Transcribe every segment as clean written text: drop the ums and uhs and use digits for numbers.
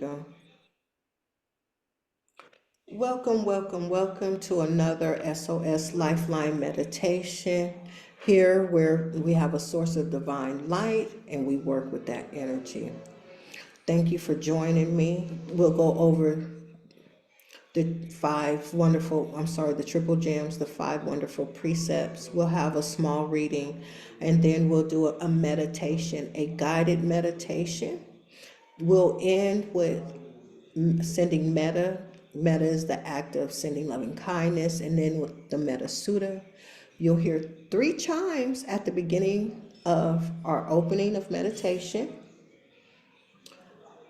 go. Welcome to another SOS Lifeline meditation. Here, where we have a source of divine light and we work with that energy. Thank you for joining me. We'll go over the triple gems, the five wonderful precepts. We'll have a small reading and then we'll do a meditation, a guided meditation. We'll end with sending metta. Metta is the act of sending loving kindness, and then with the metta sutta, you'll hear three chimes at the beginning of our opening of meditation.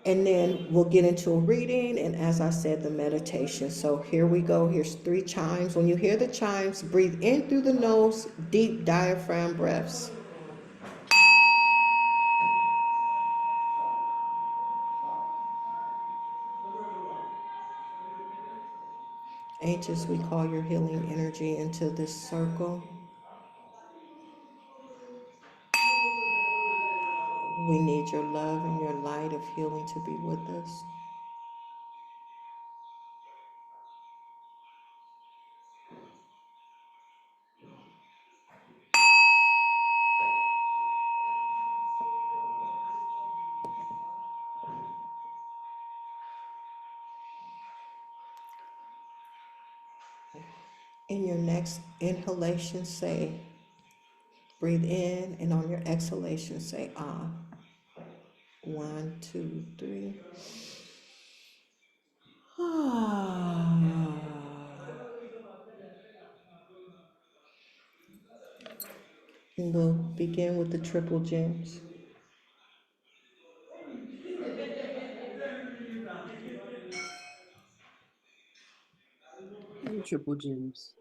And then we'll get into a reading, and as I said, the meditation. So here we go. Here's three chimes. When you hear the chimes, breathe in through the nose, deep diaphragm breaths. Angels, we call your healing energy into this circle. We need your love and your light of healing to be with us. In your next inhalation, say, breathe in, and on your exhalation, say, ah. 1, 2, 3. Ah. And we'll begin with the triple gems. Triple gems.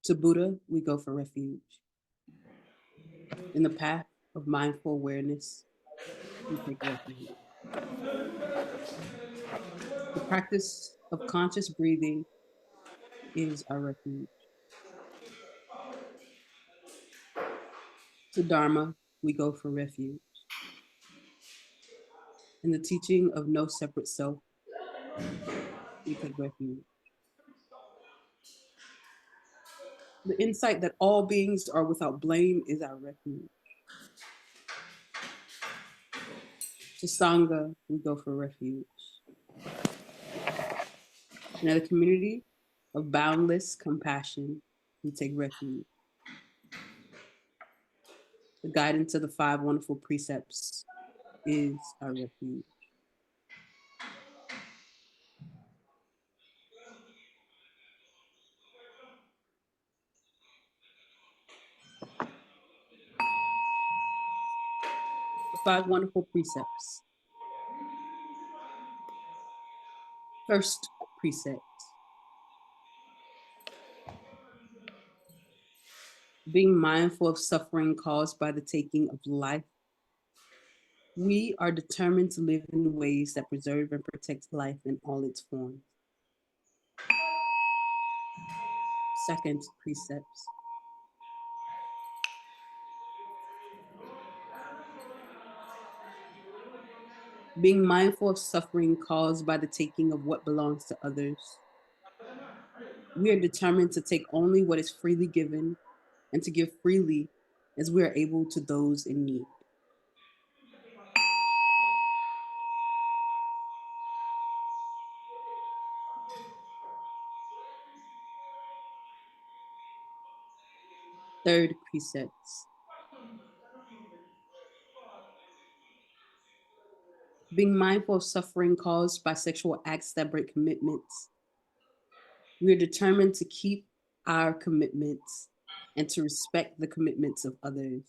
To Buddha, we go for refuge. In the path of mindful awareness, we take refuge. The practice of conscious breathing is our refuge. To Dharma, we go for refuge. In the teaching of no separate self, we take refuge. The insight that all beings are without blame is our refuge. To Sangha, we go for refuge. In the community of boundless compassion, we take refuge. The guidance of the five wonderful precepts is our refuge. The five wonderful precepts. First precept. Being mindful of suffering caused by the taking of life, we are determined to live in ways that preserve and protect life in all its forms. Second precept. Being mindful of suffering caused by the taking of what belongs to others, we are determined to take only what is freely given and to give freely as we are able to those in need. Third precept. Being mindful of suffering caused by sexual acts that break commitments, we are determined to keep our commitments and to respect the commitments of others.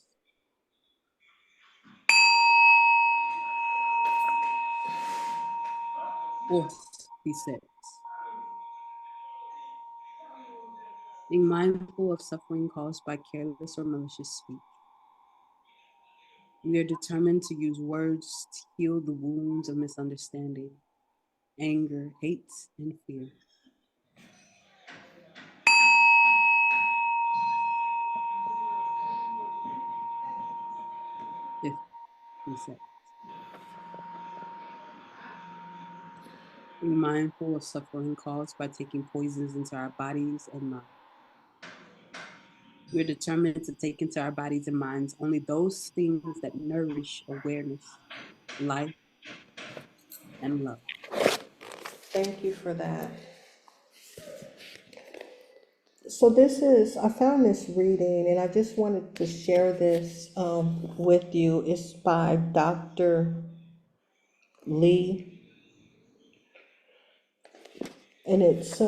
Fourth precept. Being mindful of suffering caused by careless or malicious speech. We are determined to use words to heal the wounds of misunderstanding, anger, hate, and fear. Reset. Being mindful of suffering caused by taking poisons into our bodies and minds. We're determined to take into our bodies and minds only those things that nourish awareness, life, and love. Thank you for that. So I found this reading and I just wanted to share this with you. It's by Dr. Lee, and it's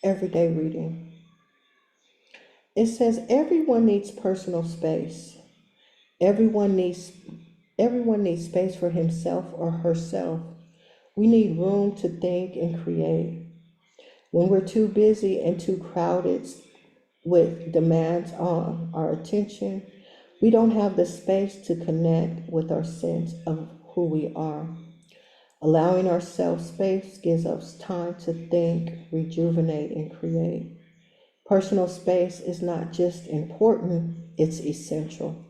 everyday reading. It says everyone needs personal space. Everyone needs everyone needs space for himself or herself. We need room to think and create. When we're too busy and too crowded with demands on our attention, we don't have the space to connect with our sense of who we are. Allowing ourselves space gives us time to think, rejuvenate, and create. Personal space is not just important, it's essential.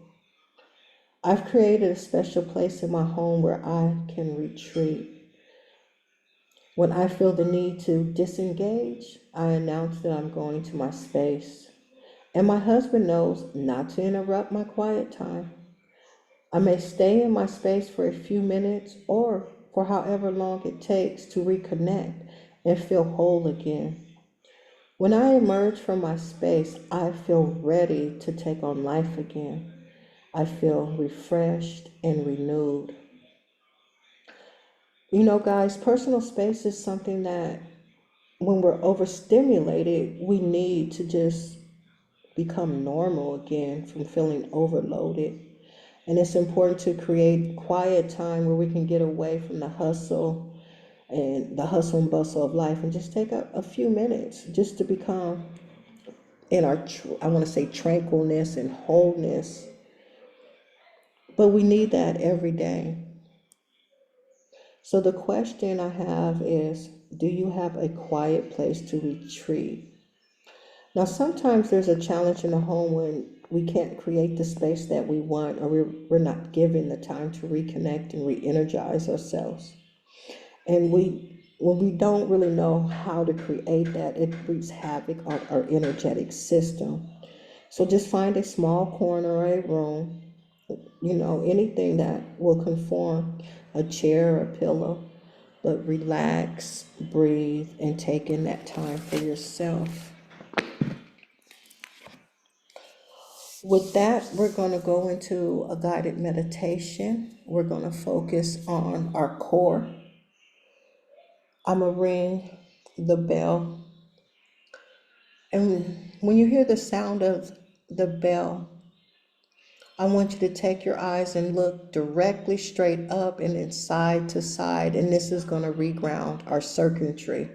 I've created a special place in my home where I can retreat. When I feel the need to disengage, I announce that I'm going to my space. And my husband knows not to interrupt my quiet time. I may stay in my space for a few minutes or for however long it takes to reconnect and feel whole again. When I emerge from my space, I feel ready to take on life again. I feel refreshed and renewed. You know, guys, personal space is something that when we're overstimulated, we need to just become normal again from feeling overloaded. And it's important to create quiet time where we can get away from the hustle and bustle of life and just take a few minutes just to become in I want to say tranquilness and wholeness. But we need that every day. So the question I have is, do you have a quiet place to retreat? Now, sometimes there's a challenge in the home when we can't create the space that we want, or we're not given the time to reconnect and re-energize ourselves. And when we don't really know how to create that, it wreaks havoc on our energetic system. So just find a small corner or a room, anything that will conform, a chair or a pillow, but relax, breathe, and take in that time for yourself. With that, we're going to go into a guided meditation. We're going to focus on our core. I'm going to ring the bell. And when you hear the sound of the bell, I want you to take your eyes and look directly straight up and then side to side. And this is going to reground our circuitry.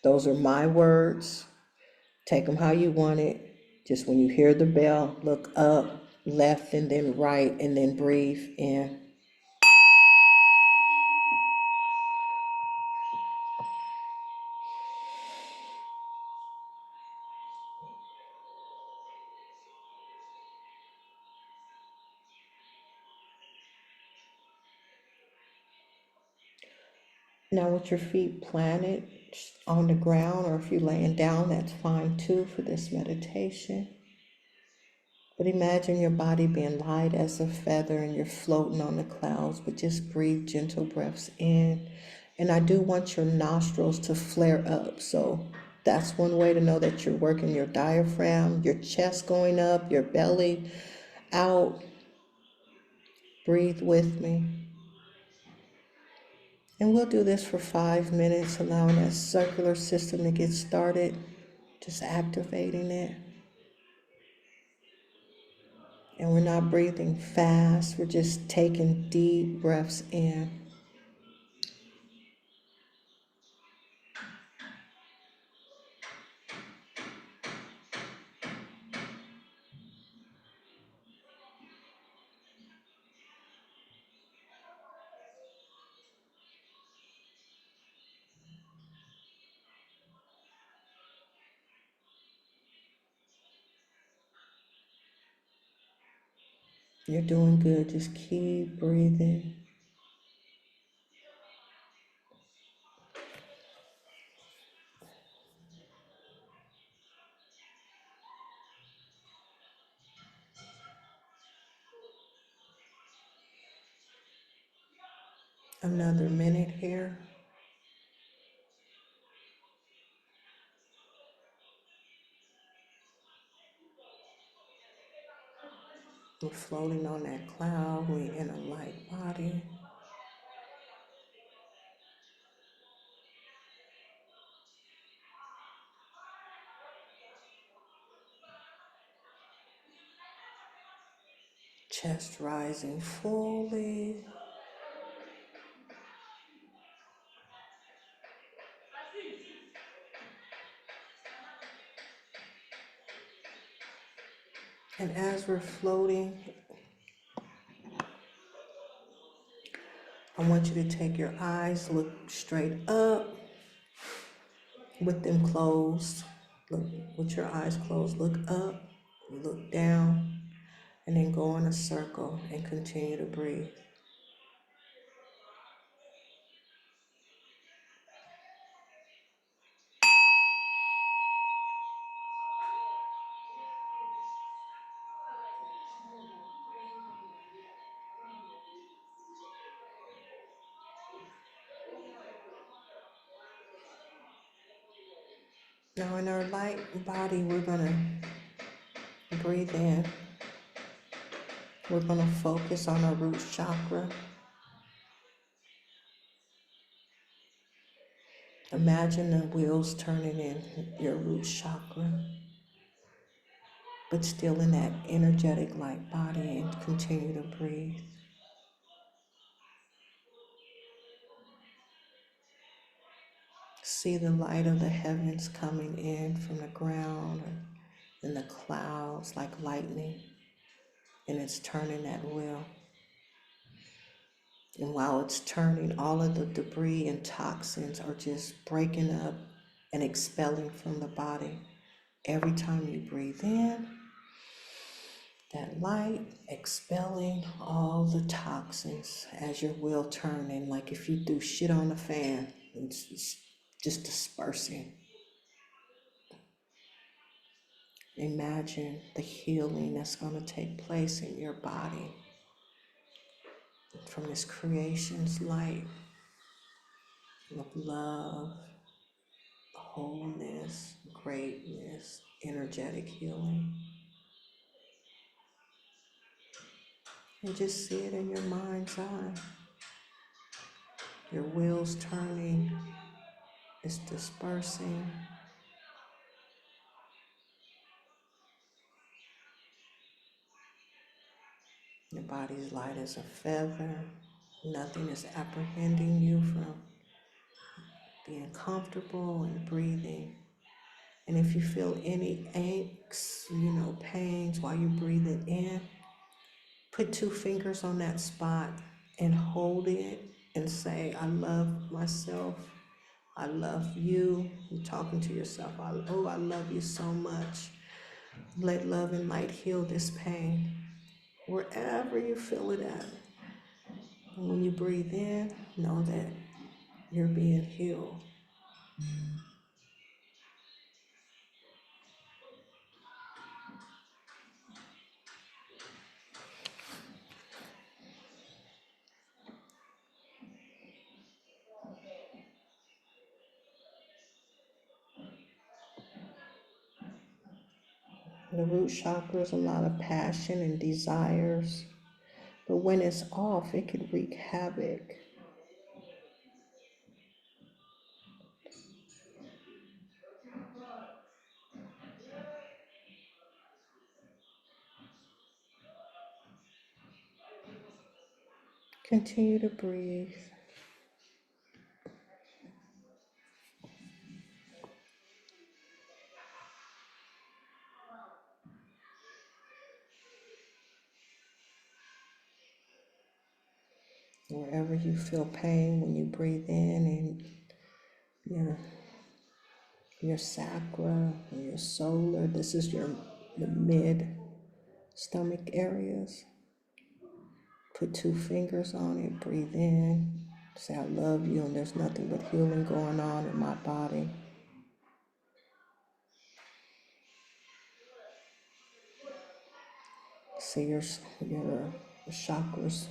Those are my words. Take them how you want it. Just when you hear the bell, look up, left, and then right, and then breathe in. Now, with your feet planted on the ground, or if you're laying down, that's fine too for this meditation. But imagine your body being light as a feather and you're floating on the clouds, but just breathe gentle breaths in. And I do want your nostrils to flare up. So that's one way to know that you're working your diaphragm, your chest going up, your belly out. Breathe with me. And we'll do this for 5 minutes, allowing that circular system to get started, just activating it. And we're not breathing fast, we're just taking deep breaths in. You're doing good. Just keep breathing. Another minute here. We're floating on that cloud. We're in a light body. Chest rising fully. And as we're floating, I want you to take your eyes, look straight up with them closed. Look with your eyes closed, look up, look down, and then go in a circle and continue to breathe. Now in our light body, we're gonna breathe in. We're gonna focus on our root chakra. Imagine the wheels turning in your root chakra, but still in that energetic light body, and continue to breathe. See the light of the heavens coming in from the ground or in the clouds like lightning, and it's turning that wheel. And while it's turning, all of the debris and toxins are just breaking up and expelling from the body. Every time you breathe in, that light expelling all the toxins as your wheel turning, like if you threw shit on the fan, it's just dispersing. Imagine the healing that's going to take place in your body from this creation's light of love, wholeness, greatness, energetic healing. And just see it in your mind's eye. Your wheels turning, it's dispersing. Your body's light as a feather. Nothing is apprehending you from being comfortable and breathing. And if you feel any aches, pains while you're breathing in, put 2 fingers on that spot and hold it and say, I love myself. I love you. You're talking to yourself. I love you so much. Let love and light heal this pain. Wherever you feel it at. And when you breathe in, know that you're being healed. The root chakra is a lot of passion and desires, but when it's off, it can wreak havoc. Continue to breathe. Wherever you feel pain, when you breathe in, and your sacra, your solar, this is the mid stomach areas. Put 2 fingers on it, breathe in, say I love you, and there's nothing but healing going on in my body. See your chakras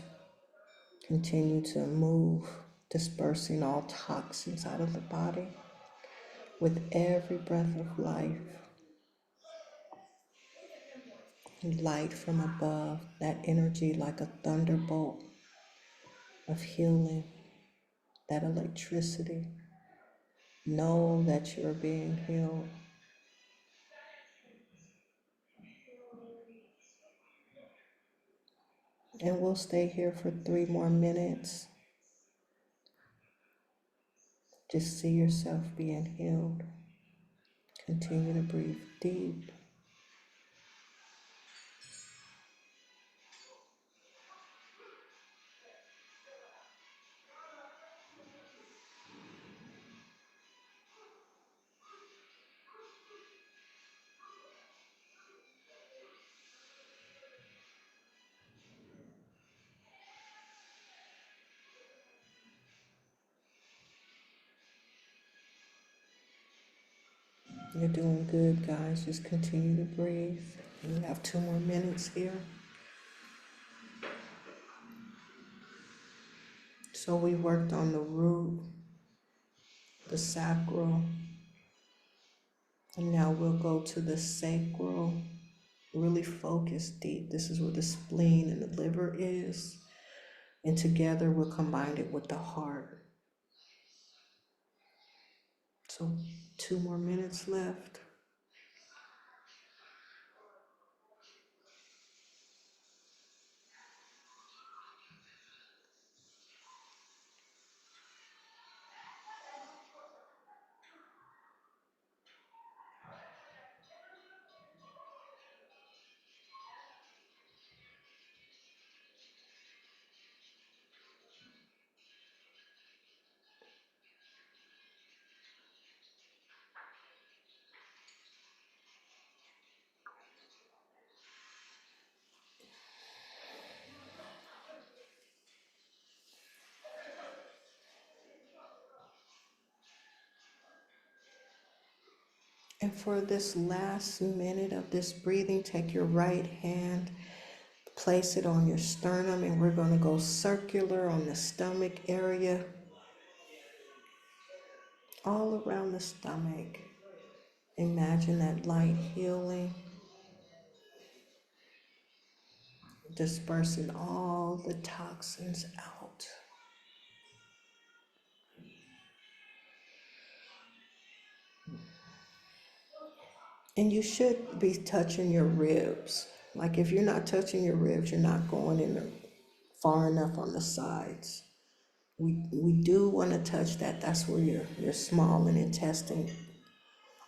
continue to move, dispersing all toxins out of the body with every breath of life. Light from above, that energy like a thunderbolt of healing, that electricity. Know that you're being healed. And we'll stay here for 3 more minutes. Just see yourself being healed. Continue to breathe deep. You're doing good, guys. Just continue to breathe. We have 2 more minutes here. So we worked on the root, the sacral, and now we'll go to the sacral. Really focus deep. This is where the spleen and the liver is. And together we'll combine it with the heart. So 2 more minutes left. And for this last minute of this breathing, take your right hand, place it on your sternum, and we're going to go circular on the stomach area, all around the stomach. Imagine that light healing, dispersing all the toxins out. And you should be touching your ribs. Like if you're not touching your ribs, you're not going in far enough on the sides. We do want to touch that. That's where your small and intestine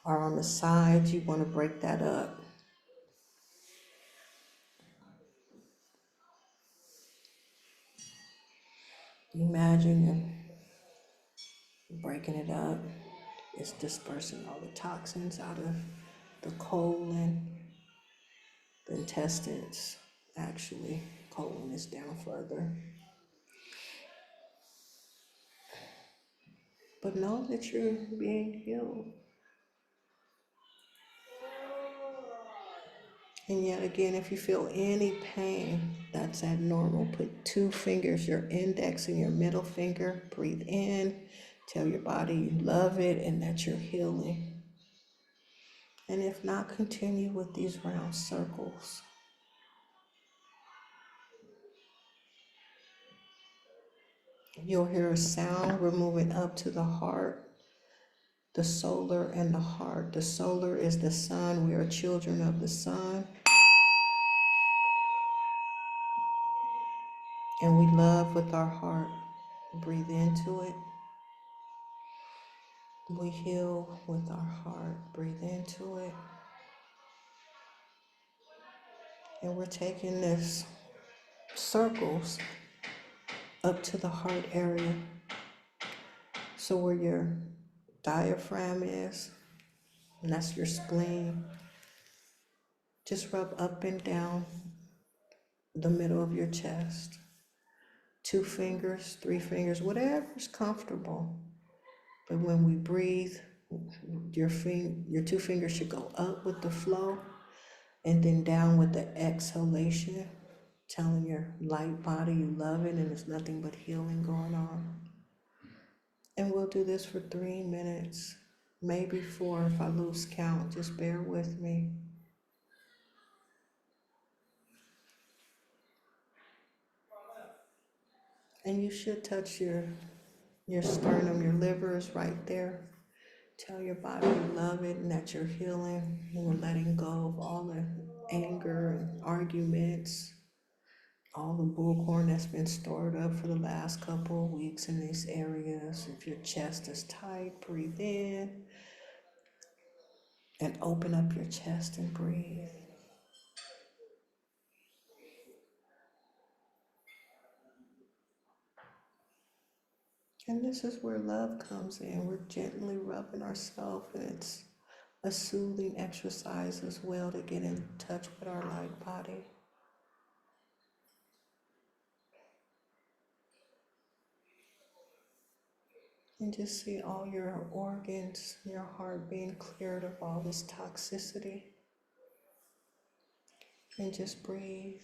are on the sides. You want to break that up. Imagine you're breaking it up. It's dispersing all the toxins out of the colon, the intestines. Actually, colon is down further. But know that you're being healed. And yet again, if you feel any pain that's abnormal, put 2 fingers, your index and your middle finger, breathe in, tell your body you love it and that you're healing. And if not, continue with these round circles. You'll hear a sound. We're moving up to the heart, the solar and the heart. The solar is the sun. We are children of the sun. And we love with our heart. Breathe into it. We heal with our heart. Breathe into it. And we're taking this circles up to the heart area. So where your diaphragm is, and that's your spleen, just rub up and down the middle of your chest. 2 fingers, 3 fingers, whatever's comfortable. But when we breathe, your 2 fingers should go up with the flow and then down with the exhalation, telling your light body you love it and there's nothing but healing going on. And we'll do this for 3 minutes, maybe 4 if I lose count. Just bear with me. And you should touch your sternum, your liver is right there. Tell your body you love it and that you're healing and we're letting go of all the anger and arguments, all the bullhorn that's been stored up for the last couple of weeks in these areas. If your chest is tight, breathe in and open up your chest and breathe. And this is where love comes in. We're gently rubbing ourselves, and it's a soothing exercise as well to get in touch with our light body. And just see all your organs, your heart being cleared of all this toxicity. And just breathe.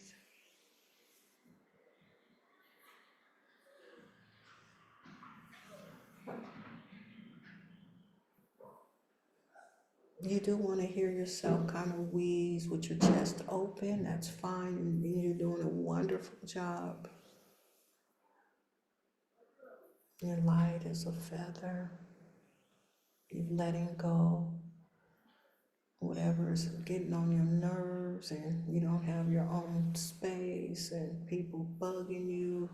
You do want to hear yourself kind of wheeze with your chest open. That's fine. And you're doing a wonderful job. You're light as a feather. You're letting go whatever is getting on your nerves, and you don't have your own space and people bugging you.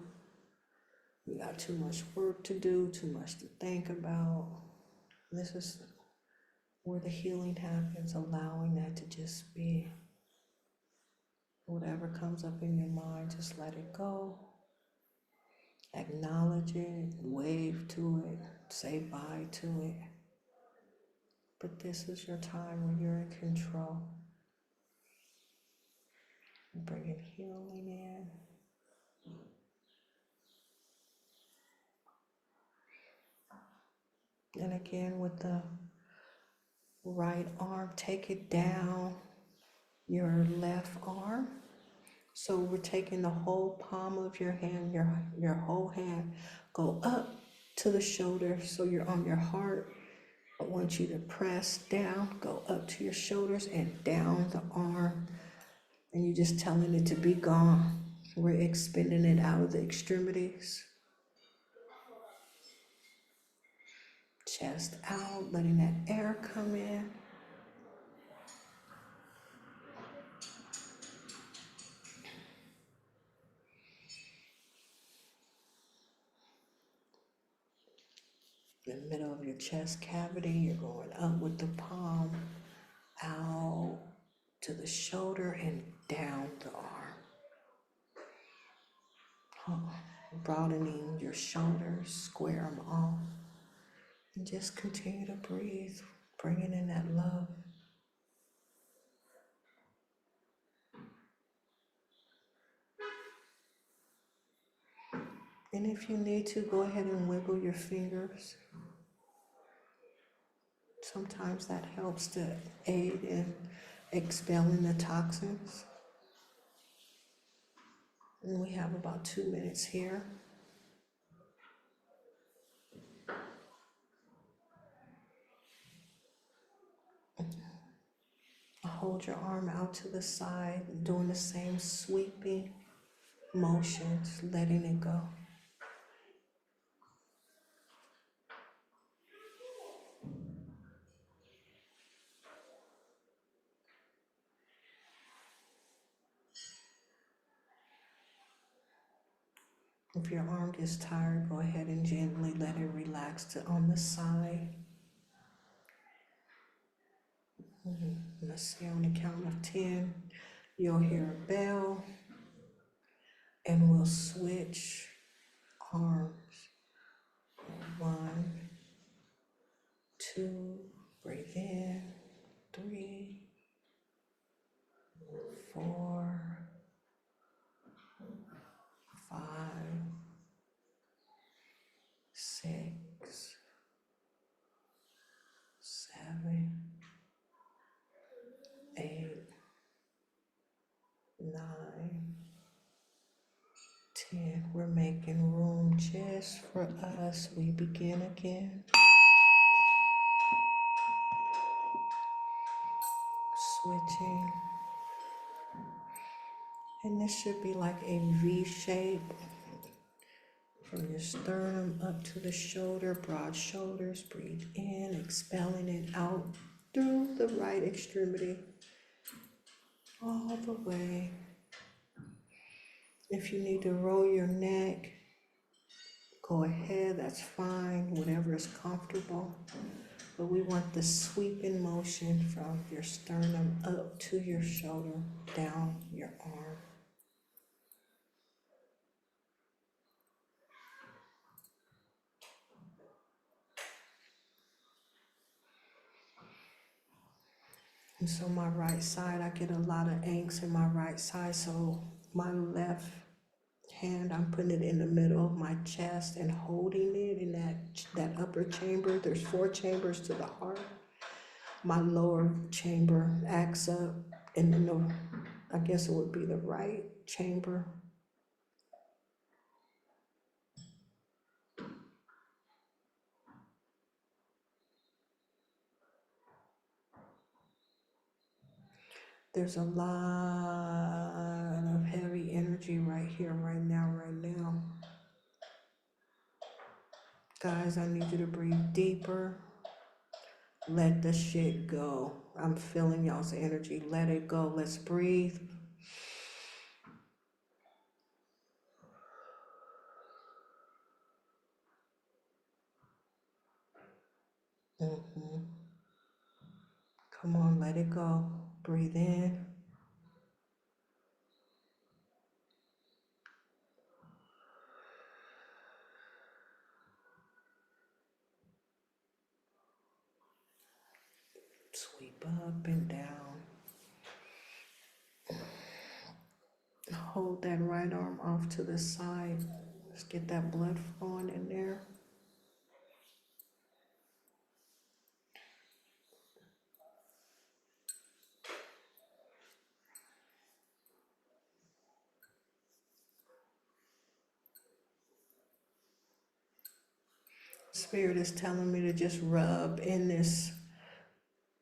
You got too much work to do, too much to think about. This is where the healing happens, allowing that to just be. Whatever comes up in your mind, just let it go. Acknowledge it, wave to it, say bye to it. But this is your time when you're in control. Bringing healing in. And again, with the right arm, take it down your left arm. So we're taking the whole palm of your hand, your whole hand, go up to the shoulder. So you're on your heart. I want you to press down, go up to your shoulders and down the arm. And you're just telling it to be gone. We're expending it out of the extremities. Chest out, letting that air come in. In the middle of your chest cavity, you're going up with the palm, out to the shoulder and down the arm. Broadening your shoulders, square them off. And just continue to breathe, bringing in that love. And if you need to, go ahead and wiggle your fingers. Sometimes that helps to aid in expelling the toxins. And we have about 2 minutes here. Hold your arm out to the side, doing the same sweeping motions, letting it go. If your arm gets tired, go ahead and gently let it relax to on the side. Let's see, on the count of 10, you'll hear a bell, and we'll switch arms. 1, 2, breathe in, 3, 4, 5, making room just for us. We begin again. Switching. And this should be like a V shape from your sternum up to the shoulder, broad shoulders. Breathe in, expelling it out through the right extremity, all the way. If you need to roll your neck, go ahead, that's fine, whatever is comfortable. But we want the sweeping motion from your sternum up to your shoulder, down your arm. And so my right side, I get a lot of angst in my right side. So my left hand, I'm putting it in the middle of my chest and holding it in that upper chamber. There's 4 chambers to the heart. My lower chamber acts up, and then I guess it would be the right chamber. There's a lot of heavy energy right here, right now, right now. Guys, I need you to breathe deeper. Let the shit go. I'm feeling y'all's energy. Let it go. Let's breathe. Come on, let it go. Breathe in. Sweep up and down. Hold that right arm off to the side. Let's get that blood flowing in there. Spirit is telling me to just rub in this,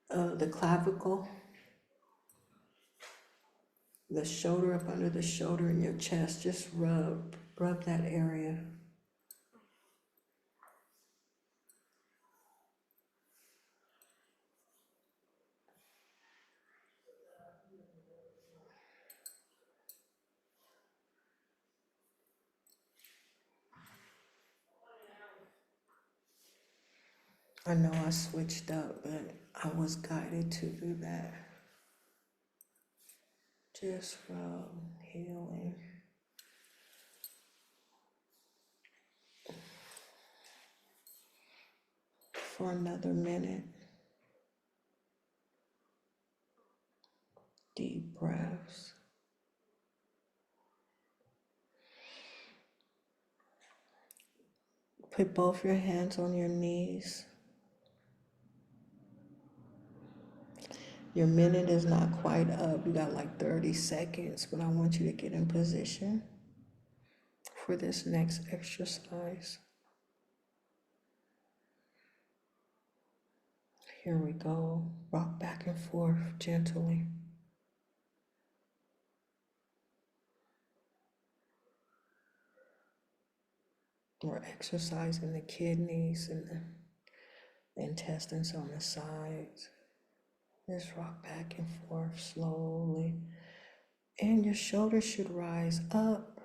the clavicle, the shoulder, up under the shoulder in your chest. Just rub that area. I know I switched up, but I was guided to do that. Just rub, healing. For another minute. Deep breaths. Put both your hands on your knees. Your minute is not quite up. You got like 30 seconds, but I want you to get in position for this next exercise. Here we go. Rock back and forth gently. We're exercising the kidneys and the intestines on the sides. Just rock back and forth slowly. And your shoulders should rise up,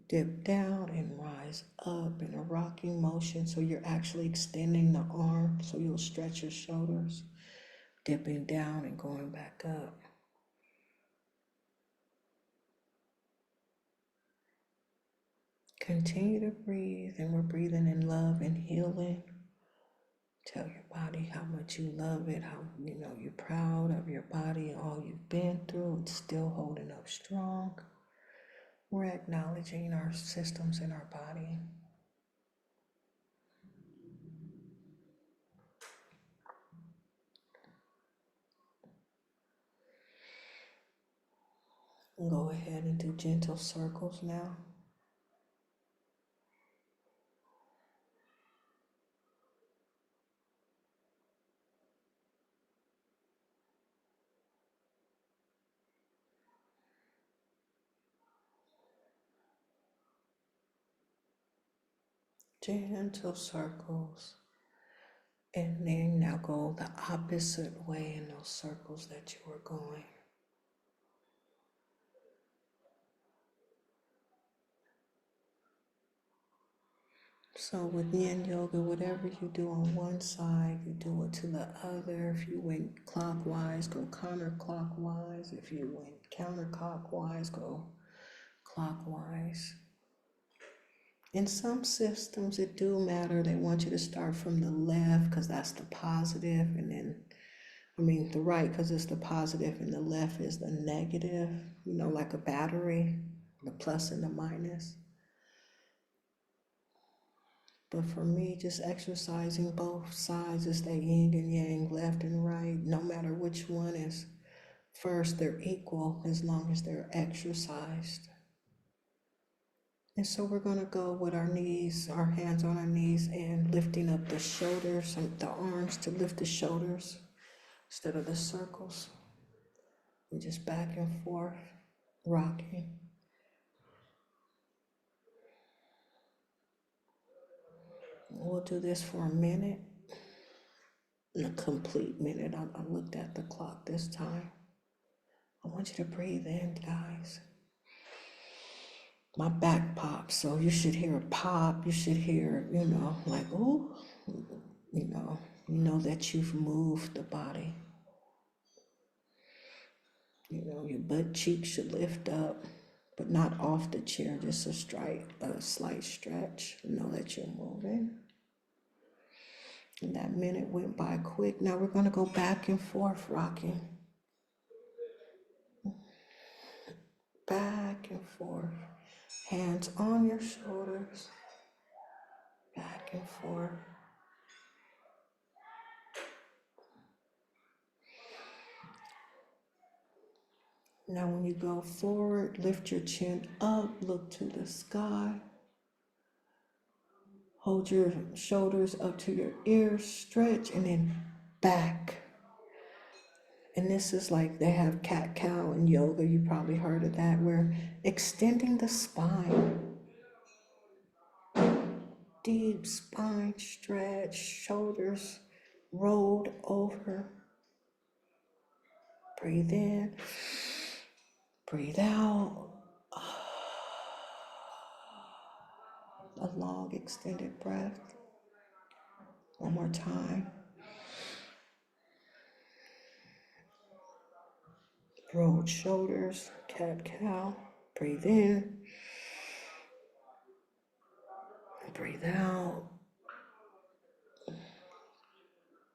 dip down, and rise up in a rocking motion. So you're actually extending the arm, so you'll stretch your shoulders, dipping down and going back up. Continue to breathe, and we're breathing in love and healing. Tell your body how much you love it, how you're proud of your body and all you've been through. It's still holding up strong. We're acknowledging our systems in our body. Go ahead and do gentle circles now. Gentle circles. And then now go the opposite way in those circles that you were going. So with yin yoga, whatever you do on one side, you do it to the other. If you went clockwise, go counterclockwise. If you went counterclockwise, go clockwise. In some systems, it do matter. They want you to start from the left because that's the positive, and then, the right because it's the positive, and the left is the negative, like a battery, the plus and the minus. But for me, just exercising both sides is the yin and yang, left and right. No matter which one is first, they're equal as long as they're exercised. And so we're going to go with our knees, our hands on our knees, and lifting up the shoulders and the arms to lift the shoulders instead of the circles. We're just back and forth, rocking. We'll do this for a minute, a complete minute. I looked at the clock this time. I want you to breathe in, guys. My back pops, so you should hear a pop. You should hear, like, ooh, you know that you've moved the body. Your butt cheeks should lift up, but not off the chair, just a slight stretch. Know that you're moving. And that minute went by quick. Now we're going to go back and forth, rocking. Back and forth. Hands on your shoulders. Back and forth. Now when you go forward, lift your chin up, look to the sky. Hold your shoulders up to your ears, stretch, and then back. And this is like they have cat-cow in yoga. You probably heard of that. We're extending the spine. Deep spine stretch, shoulders rolled over. Breathe in, breathe out. A long extended breath. One more time. Rolled shoulders, cat-cow. Breathe in, breathe out.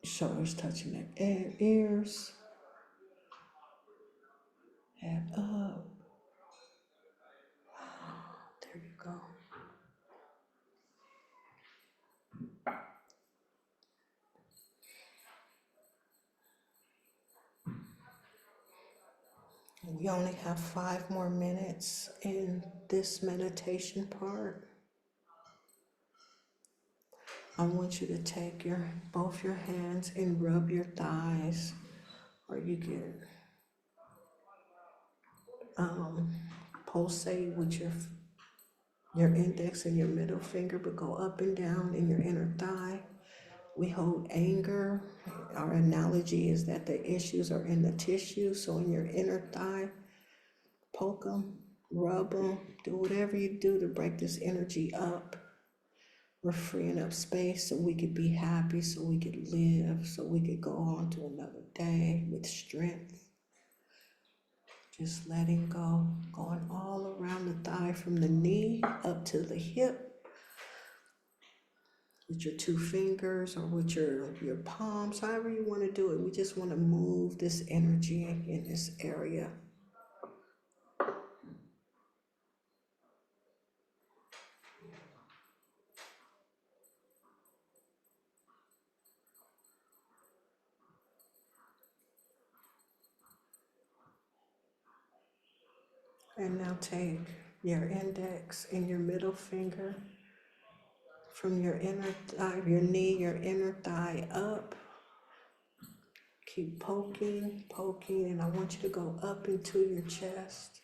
Shoulders touching the ears. Head up. There you go. We only have 5 more minutes in this meditation part. I want you to take both your hands and rub your thighs, or you can pulsate with your index and your middle finger, but go up and down in your inner thigh. We hold anger. Our analogy is that the issues are in the tissue, so in your inner thigh, poke them, rub them, do whatever you do to break this energy up. We're freeing up space so we could be happy, so we could live, so we could go on to another day with strength. Just letting go, going all around the thigh from the knee up to the hip with your 2 fingers or with your palms, however you want to do it. We just want to move this energy in this area. And now take your index and your middle finger from your inner thigh, your knee, your inner thigh up. Keep poking, and I want you to go up into your chest,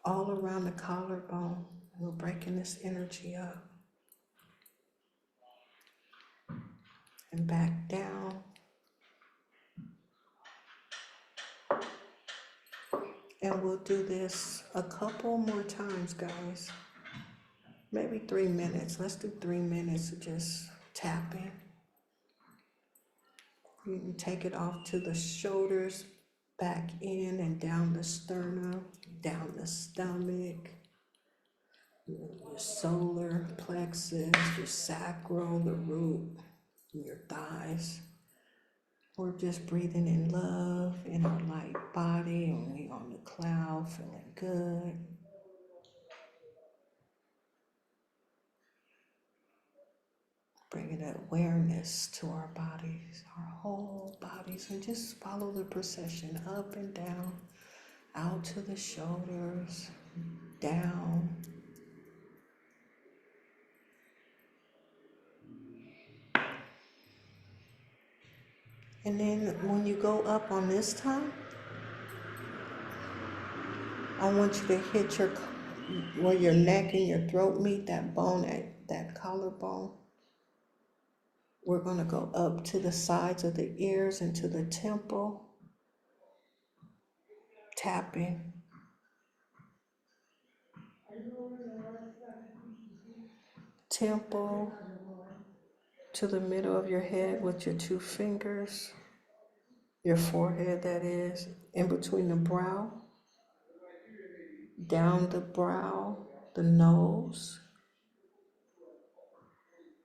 all around the collarbone. We're breaking this energy up and back down. And we'll do this a couple more times, guys. Maybe 3 minutes. Let's do 3 minutes of just tapping. You can take it off to the shoulders, back in and down the sternum, down the stomach, your solar plexus, your sacral, the root, your thighs. We're just breathing in love in our light body, and we on the cloud, feeling good. Bringing that awareness to our bodies, our whole bodies, and just follow the procession up and down, out to the shoulders, down. And then when you go up on this time, I want you to hit where your neck and your throat meet, that bone, that collarbone. We're going to go up to the sides of the ears and to the temple, tapping. Temple to the middle of your head with your 2 fingers, your forehead, that is, in between the brow, down the brow, the nose,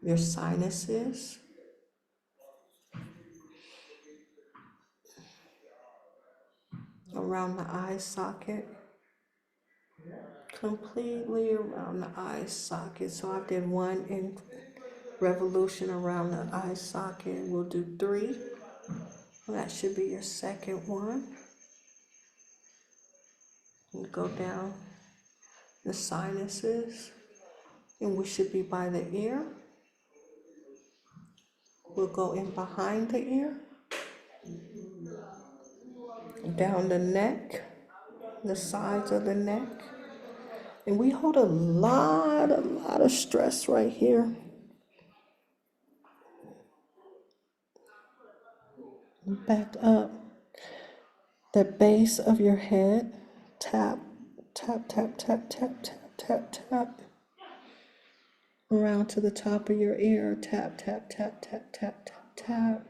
your sinuses, around the eye socket, completely around the eye socket. So I did 1 in revolution around the eye socket. We'll do 3. That should be your second one. And go down the sinuses, and we should be by the ear. We'll go in behind the ear, down the neck, the sides of the neck. And we hold a lot of stress right here. Back up the base of your head. Tap, tap, tap, tap, tap, tap, tap, tap. Around to the top of your ear. Tap, tap, tap, tap, tap, tap, tap.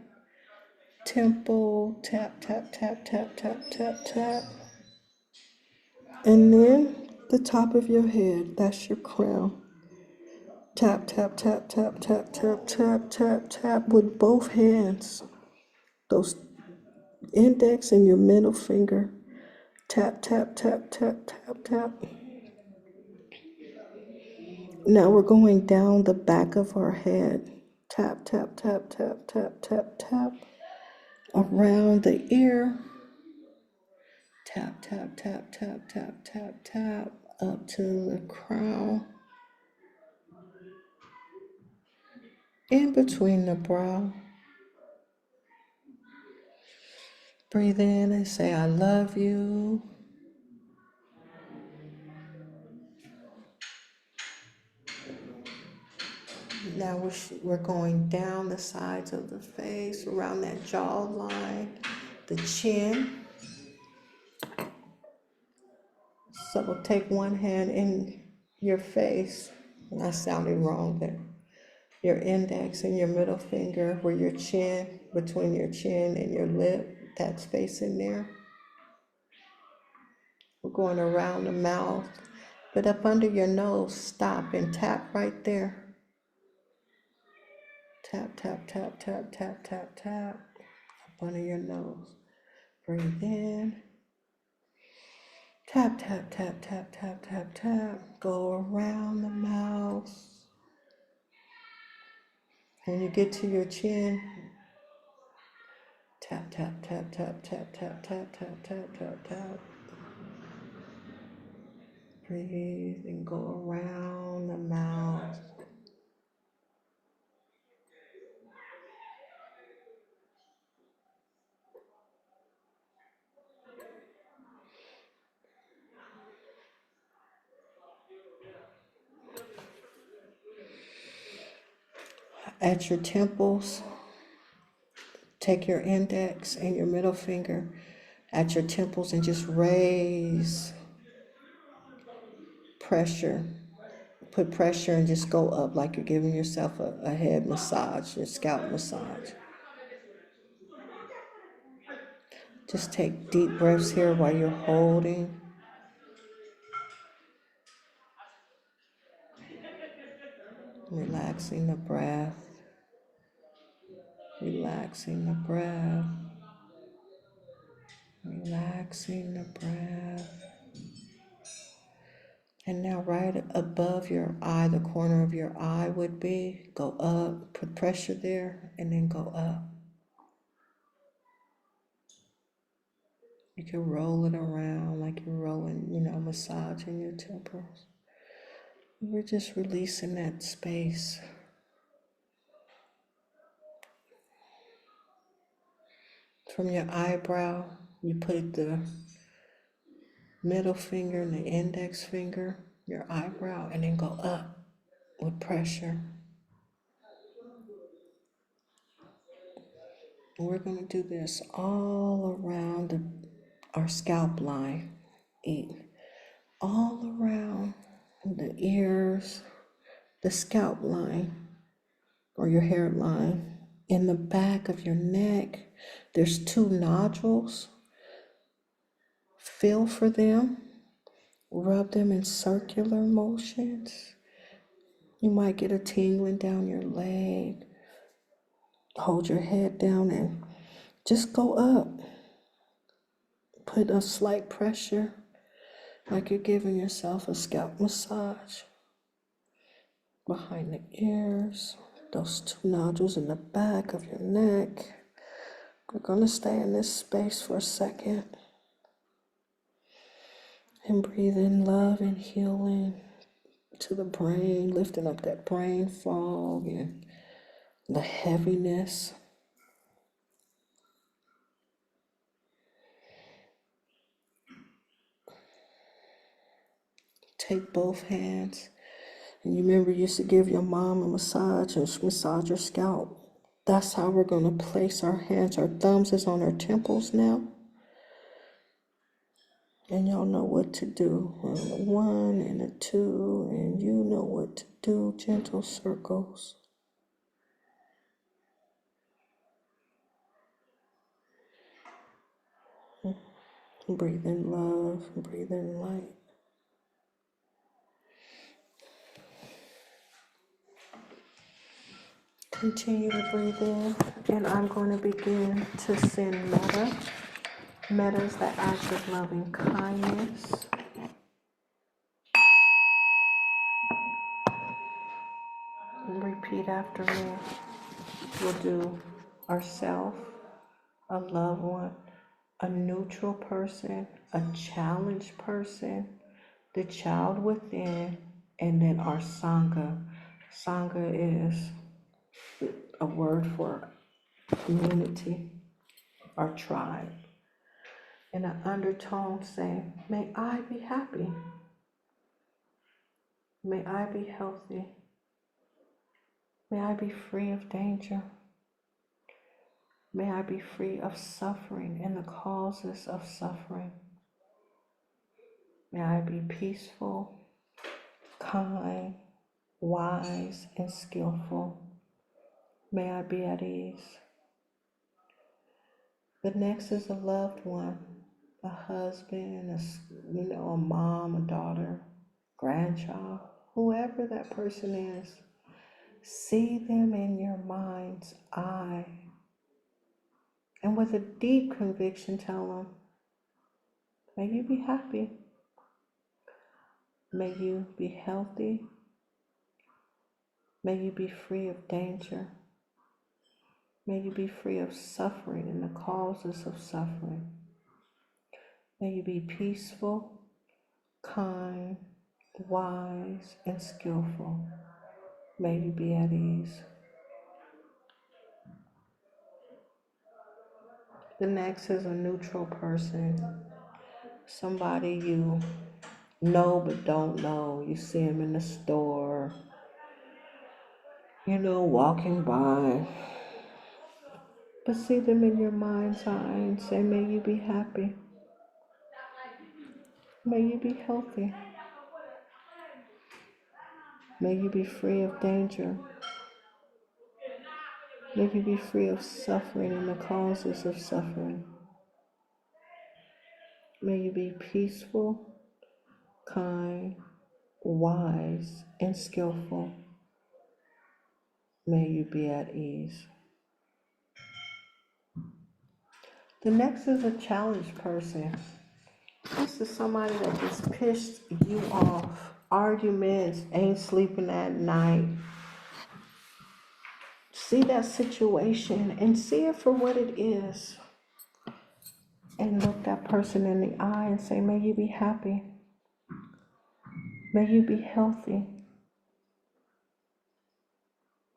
Temple. Tap, tap, tap, tap, tap, tap, tap. And then the top of your head. That's your crown. Tap, tap, tap, tap, tap, tap, tap, tap, tap with both hands. Those index and your middle finger. Tap, tap, tap, tap, tap, tap. Now we're going down the back of our head. Tap, tap, tap, tap, tap, tap, tap. Around the ear. Tap, tap, tap, tap, tap, tap, tap. Up to the crown. In between the brow. Breathe in and say, I love you. Now we're going down the sides of the face, around that jawline, the chin. So we'll take one hand in your face. I sounded wrong there. Your index and your middle finger where your chin, between your chin and your lip, that space in there. We're going around the mouth, but up under your nose, stop and tap right there. Tap, tap, tap, tap, tap, tap, tap. Up under your nose. Breathe in. Tap, tap, tap, tap, tap, tap, tap. Go around the mouth. When you get to your chin, tap, tap, tap, tap, tap, tap, tap, tap, tap, tap, tap. Breathe and go around the mouth. At your temples, take your index and your middle finger at your temples and just raise pressure. Put pressure and just go up like you're giving yourself a head massage, your scalp massage. Just take deep breaths here while you're holding. Relaxing the breath. Relaxing the breath. Relaxing the breath. And now right above your eye, the corner of your eye would be, go up, put pressure there, and then go up. You can roll it around like you're rolling, massaging your temples. We're just releasing that space. From your eyebrow, you put the middle finger and the index finger, your eyebrow, and then go up with pressure. We're going to do this all around our scalp line. All around the ears, the scalp line, or your hairline. In the back of your neck, there's 2 nodules. Feel for them. Rub them in circular motions. You might get a tingling down your leg. Hold your head down and just go up. Put a slight pressure like you're giving yourself a scalp massage behind the ears. Those 2 nodules in the back of your neck. We're going to stay in this space for a second and breathe in love and healing to the brain, lifting up that brain fog and the heaviness. Take both hands. And you remember you used to give your mom a massage and massage her scalp. That's how we're going to place our hands. Our thumbs is on our temples now. And y'all know what to do. On the 1 and the 2, and you know what to do. Gentle circles. Breathe in love, breathe in light. Continue to breathe in, and I'm going to begin to send metta. Metta is the act of loving kindness. And repeat after me. We'll do ourself, a loved one, a neutral person, a challenged person, the child within, and then our Sangha. Sangha is a word for community, our tribe. In an undertone saying, may I be happy. May I be healthy. May I be free of danger. May I be free of suffering and the causes of suffering. May I be peaceful, kind, wise, and skillful. May I be at ease. The next is a loved one, a husband, a mom, a daughter, grandchild, whoever that person is. See them in your mind's eye. And with a deep conviction, tell them, may you be happy. May you be healthy. May you be free of danger. May you be free of suffering and the causes of suffering. May you be peaceful, kind, wise, and skillful. May you be at ease. The next is a neutral person, somebody you know but don't know. You see them in the store, walking by. But see them in your mind's eye and say, may you be happy. May you be healthy. May you be free of danger. May you be free of suffering and the causes of suffering. May you be peaceful, kind, wise, and skillful. May you be at ease. The next is a challenged person. This is somebody that just pissed you off. Arguments, ain't sleeping at night. See that situation and see it for what it is. And look that person in the eye and say, may you be happy. May you be healthy.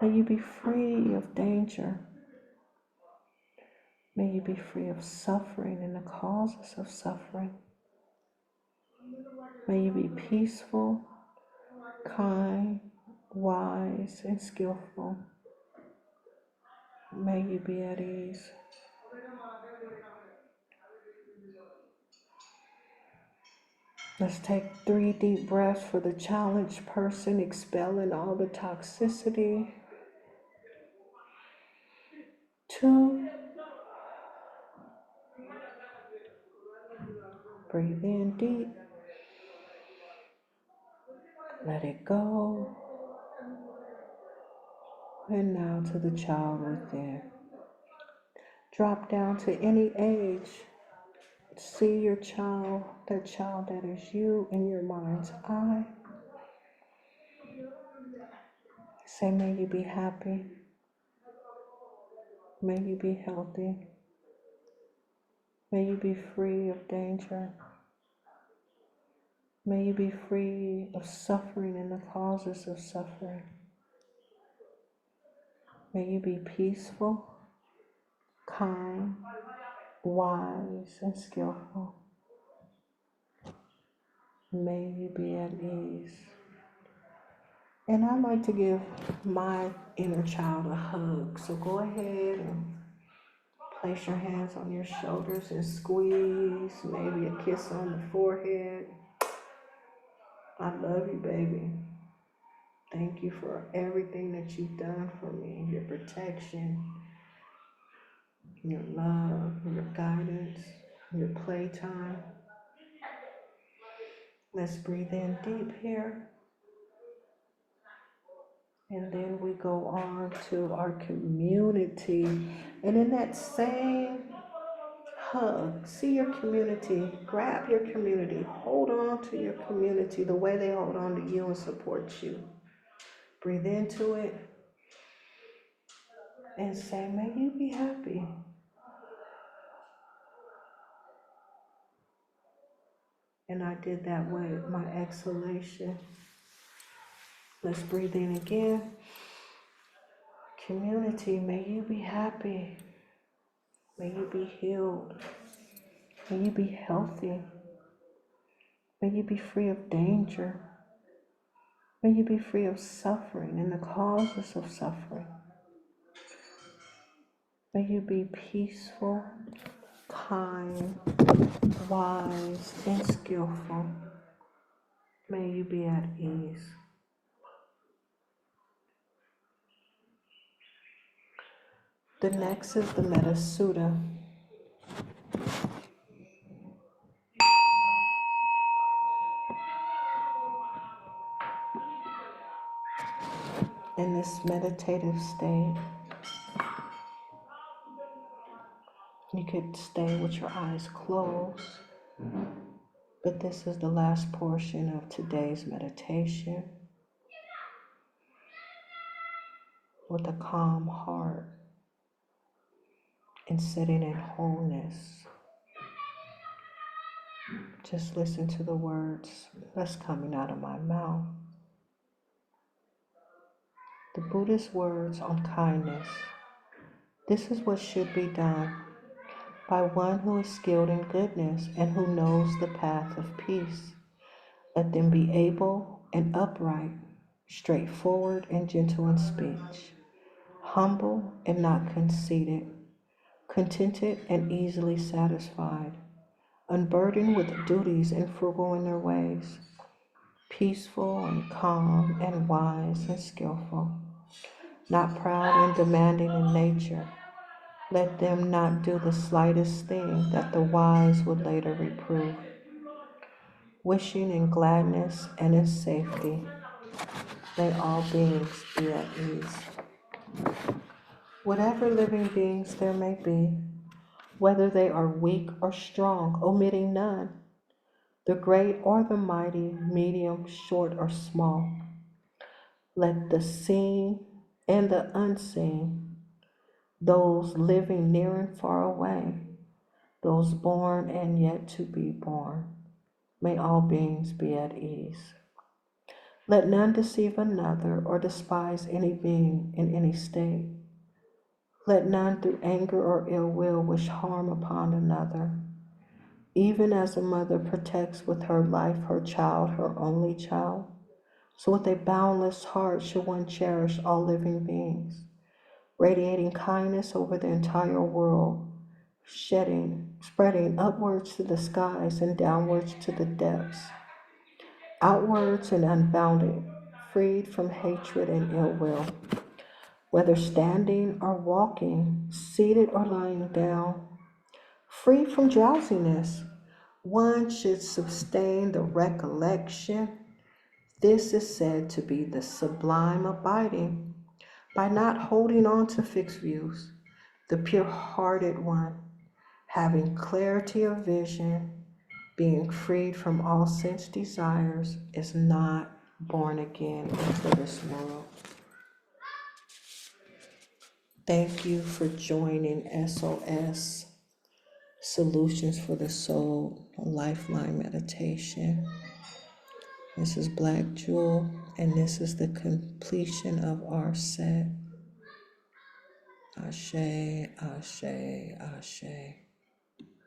May you be free of danger. May you be free of suffering and the causes of suffering. May you be peaceful, kind, wise, and skillful. May you be at ease. Let's take 3 deep breaths for the challenged person, expelling all the toxicity. 2. Breathe in deep. Let it go. And now to the child within. Drop down to any age. See your child, that child that is you in your mind's eye. Say, may you be happy. May you be healthy. May you be free of danger. May you be free of suffering and the causes of suffering. May you be peaceful, kind, wise, and skillful. May you be at ease. And I'd like to give my inner child a hug. So go ahead and place your hands on your shoulders and squeeze, maybe a kiss on the forehead. I love you, baby. Thank you for everything that you've done for me, your protection, your love, your guidance, your playtime. Let's breathe in deep here. And then we go on to our community. And in that same hug, see your community, grab your community, hold on to your community the way they hold on to you and support you. Breathe into it and say, may you be happy. And I did that with my exhalation. Let's breathe in again. Community, may you be happy. May you be healed. May you be healthy. May you be free of danger. May you be free of suffering and the causes of suffering. May you be peaceful, kind, wise, and skillful. May you be at ease. The next is the Metta Sutta. In this meditative state, you could stay with your eyes closed, but this is the last portion of today's meditation. With a calm heart and sitting in wholeness. Just listen to the words that's coming out of my mouth. The Buddhist words on kindness. This is what should be done by one who is skilled in goodness and who knows the path of peace. Let them be able and upright. straightforward and gentle in speech, humble and not conceited, contented and easily satisfied, unburdened with duties and frugal in their ways, peaceful and calm and wise and skillful, not proud and demanding in nature. Let them not do the slightest thing that the wise would later reprove, wishing in gladness and in safety. May all beings be at ease. Whatever living beings there may be, whether they are weak or strong, omitting none, the great or the mighty, medium, short, or small, let the seen and the unseen, those living near and far away, those born and yet to be born, may all beings be at ease. Let none deceive another or despise any being in any state. Let none through anger or ill will wish harm upon another. Even as a mother protects with her life her child, her only child, so with a boundless heart should one cherish all living beings, radiating kindness over the entire world, spreading upwards to the skies and downwards to the depths, outwards and unbounded, freed from hatred and ill will. Whether standing or walking, seated or lying down, free from drowsiness, one should sustain the recollection. This is said to be the sublime abiding by not holding on to fixed views, the pure-hearted one, having clarity of vision, being freed from all sense desires, is not born again into this world. Thank you for joining S.O.S. Solutions for the Soul Lifeline Meditation. This is Black Jewel, and this is the completion of our set. Ashe, Ashe, Ashe.